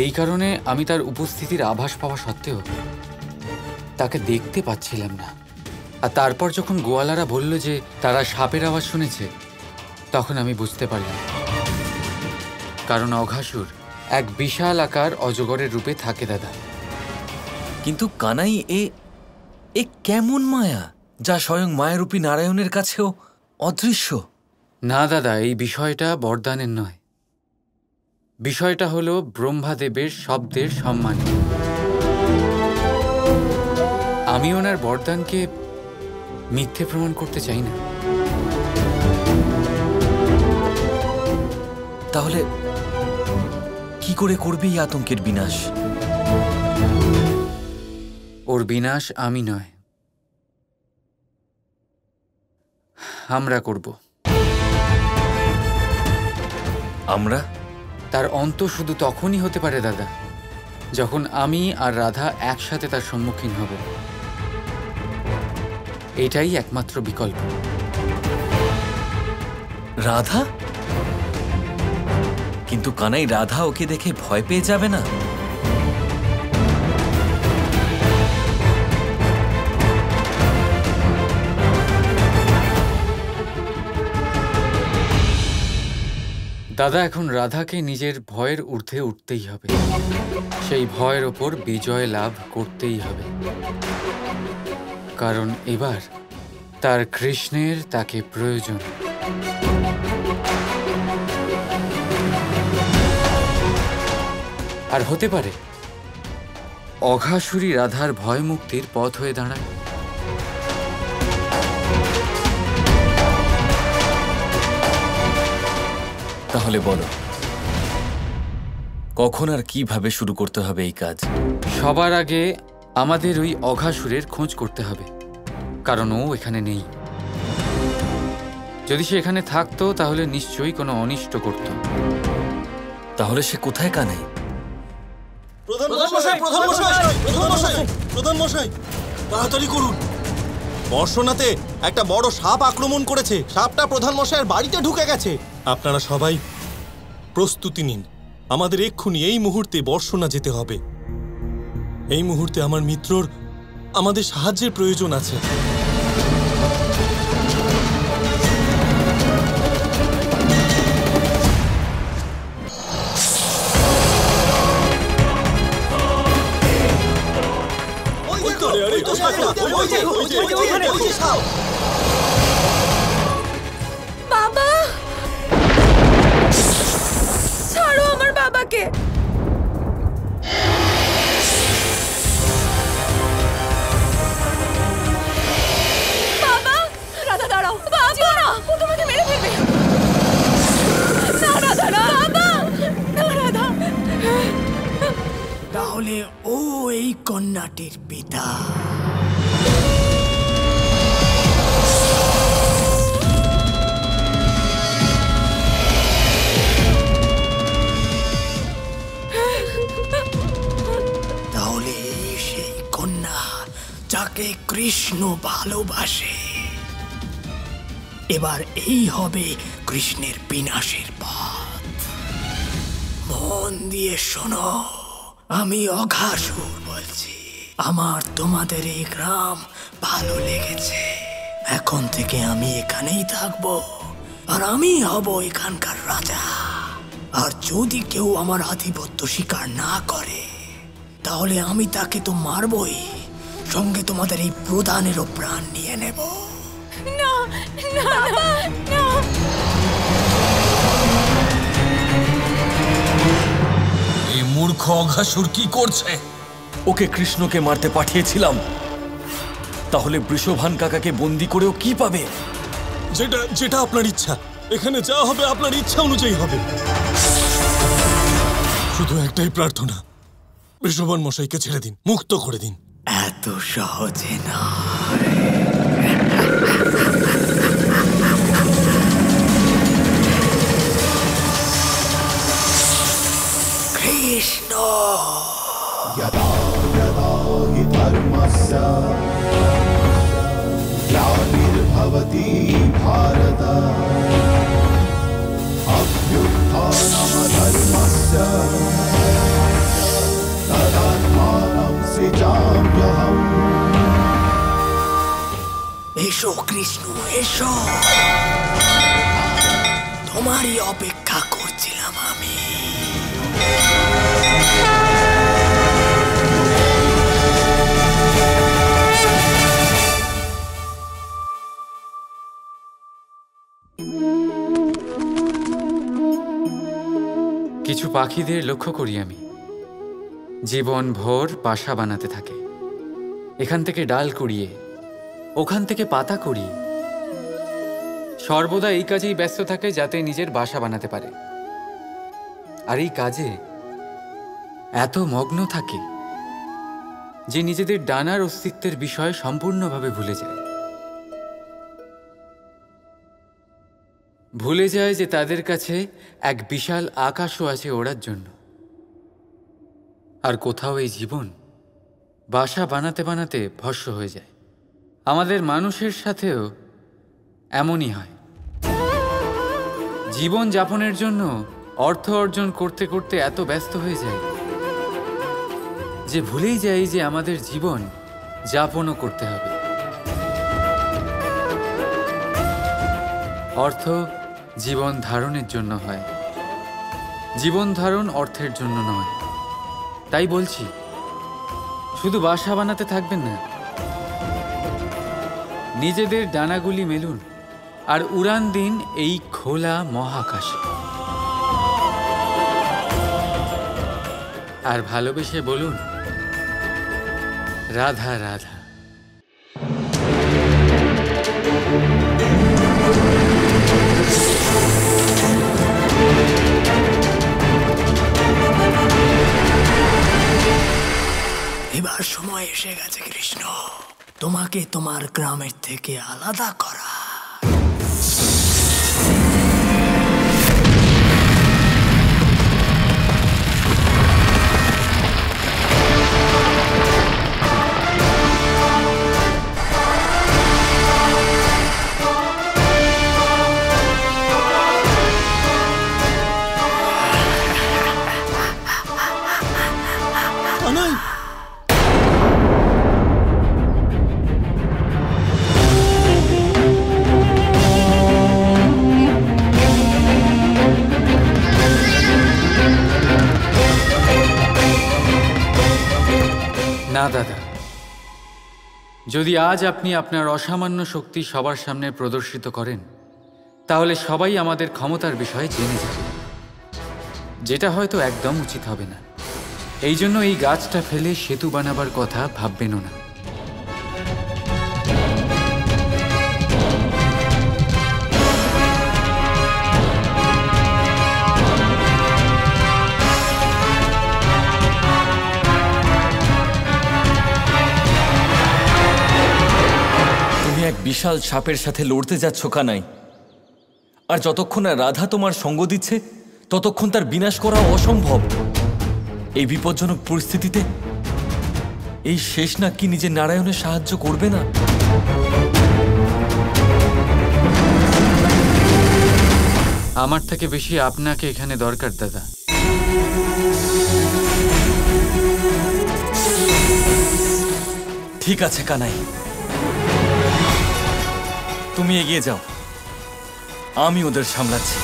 এই কারণে আমি তার উপস্থিতির আভাস পাওয়া সত্ত্বেও তাকে দেখতে পাচ্ছিলাম না। আর তারপর যখন গোয়ালারা বলল যে তারা সাপের আওয়াজ শুনেছে, তখন আমি বুঝতে পারলাম, কারণ অঘাসুর এক বিশাল আকার অজগরের রূপে থাকে দাদা। কিন্তু কানাই, এ কেমন মায়া যা স্বয়ং মায়ারূপী নারায়ণের কাছেও অদৃশ্য? না দাদা, এই বিষয়টা বরদানের নয়। বিষয়টা হলো ব্রহ্মাদেবের শব্দের সম্মান। আমি ওনার বরদানকে মিথ্যে প্রমাণ করতে চাই না। তাহলে কি করে করবে এই আতঙ্কের বিনাশ? ওর বিনাশ আমি নয়, আমরা করব। আমরা? তার অন্ত শুধু তখনই হতে পারে দাদা, যখন আমি আর রাধা একসাথে তার সম্মুখীন হব। এটাই একমাত্র বিকল্প। রাধা? কিন্তু কানাই, রাধা ওকে দেখে ভয় পেয়ে যাবে না? দাদা, এখন রাধাকে নিজের ভয়ের ঊর্ধ্বে উঠতেই হবে। সেই ভয়ের ওপর বিজয় লাভ করতেই হবে, কারণ এবার তার কৃষ্ণের তাকে প্রয়োজন। আর হতে পারে অঘাসুরী রাধার ভয় মুক্তির পথ হয়ে দাঁড়ায়। তাহলে বলো, কখন আর কিভাবে শুরু করতে হবে এই কাজ? সবার আগে আমাদের ওই অঘাসুরের খোঁজ করতে হবে, কারণ ও এখানে নেই। যদি সে এখানে থাকতো তাহলে নিশ্চয়ই কোনো অনিষ্ট করত। তাহলে সে কোথায় কানাই? প্রধান মশাই, তাড়াতাড়ি করুন। বর্ষনাতে একটা বড় সাপ আক্রমণ করেছে। সাপটা প্রধান মশাইয়ের বাড়িতে ঢুকে গেছে। আপনারা সবাই প্রস্তুতি নিন। আমাদের এক্ষুনি এই মুহূর্তে বর্ষনা যেতে হবে। এই মুহূর্তে আমার মিত্রর আমাদের সাহায্যের প্রয়োজন আছে। বাবা, ছাড়ো আমার বাবাকে। বাবা, রাধা দাঁড়াও। বাবা, ও তোমাকে মেরে ফেলবে। না রাধা, না বাবা, না রাধা। তাহলে ও এই কন্যাটির পিতা। তাহলে সেই কন্যা যাকে কৃষ্ণ ভালোবাসে। এবার এই হবে কৃষ্ণের বিনাশের পথ। মন দিয়ে শোনো, আমি অঘাসুর বলছি। আমার তোমাদের এই গ্রাম ভালো লেগেছে। এখন থেকে আমি এখানেই থাকবো, আর আমি হব এখানকার রাজা। আর যদি কেউ আমার আধিপত্য স্বীকার না করে, তাহলে আমি তাকে তো মারবই, সঙ্গে তোমাদের এই প্রধানেরও প্রাণ নিয়ে নেব। না না না। এই মূর্খ অঘাসুর কি করছে? ওকে কৃষ্ণকে মারতে পাঠিয়েছিলাম, তাহলে বৃষভান কাকাকে বন্দি করেও কি পাবে? যেটা আপনার ইচ্ছা। এখানে যা হবে আপনার ইচ্ছা অনুযায়ী হবে। শুধু একটাই প্রার্থনা, বৃষভান মশাইকে ছেড়ে দিন, মুক্ত করে দিন। এত সহজে না। কৃষ্ণ यदा यदा हि धर्मस्य ग्लानिर्भवति भारत अभ्युत्थानमधर्मस्य এসো কৃষ্ণ, এসো। তোমারই অপেক্ষা করছিলাম আমি। কিছু পাখিদের লক্ষ্য করি আমি, জীবন ভোর বাসা বানাতে থাকে। এখান থেকে ডাল কুড়িয়ে, ওখান থেকে পাতা কুড়িয়ে, সর্বদা এই কাজেই ব্যস্ত থাকে যাতে নিজের বাসা বানাতে পারে। আর এই কাজে এত মগ্ন থাকে যে নিজেদের ডানার অস্তিত্বের বিষয় সম্পূর্ণভাবে ভুলে যায়। ভুলে যায় যে তাদের কাছে এক বিশাল আকাশও আছে ওড়ার জন্য। আর কোথাও এই জীবন বাসা বানাতে বানাতে ভস্ম হয়ে যায়। আমাদের মানুষের সাথেও এমনই হয়। জীবন যাপনের জন্য অর্থ অর্জন করতে করতে এত ব্যস্ত হয়ে যায় যে ভুলেই যাই যে আমাদের জীবন যাপনও করতে হবে। অর্থ জীবন ধারণের জন্য হয়, জীবন ধারণ অর্থের জন্য নয়। তাই বলছি, শুধু বাসা বানাতে থাকবেন না, নিজেদের ডানাগুলি মেলুন আর উড়ান দিন এই খোলা মহাকাশে। আর ভালোবেসে বলুন, রাধা রাধা। এবার সময় এসে গেছে কৃষ্ণ, তোমাকে তোমার গ্রামের থেকে আলাদা করা। না দাদা, যদি আজ আপনি আপনার অসামান্য শক্তি সবার সামনে প্রদর্শিত করেন, তাহলে সবাই আমাদের ক্ষমতার বিষয়ে জেনে যাবে, যেটা হয়তো একদম উচিত হবে না। এই জন্য এই গাছটা ফেলে সেতু বানাবার কথা ভাববেনও না। এক বিশাল সাপের সাথে লড়তে যাচ্ছ কানাই, আর যতক্ষণ না রাধা তোমার সঙ্গ দিচ্ছে ততক্ষণ তার বিনাশ করা অসম্ভব। এই বিপজ্জনক পরিস্থিতিতে এই শেষ নাগ কি নিজের নারায়ণের সাহায্য করবে না? আমার থেকে বেশি আপনাকে এখানে দরকার দাদা। ঠিক আছে কানাই, তুমি এগিয়ে যাও, আমি ওদের সামলাচ্ছি।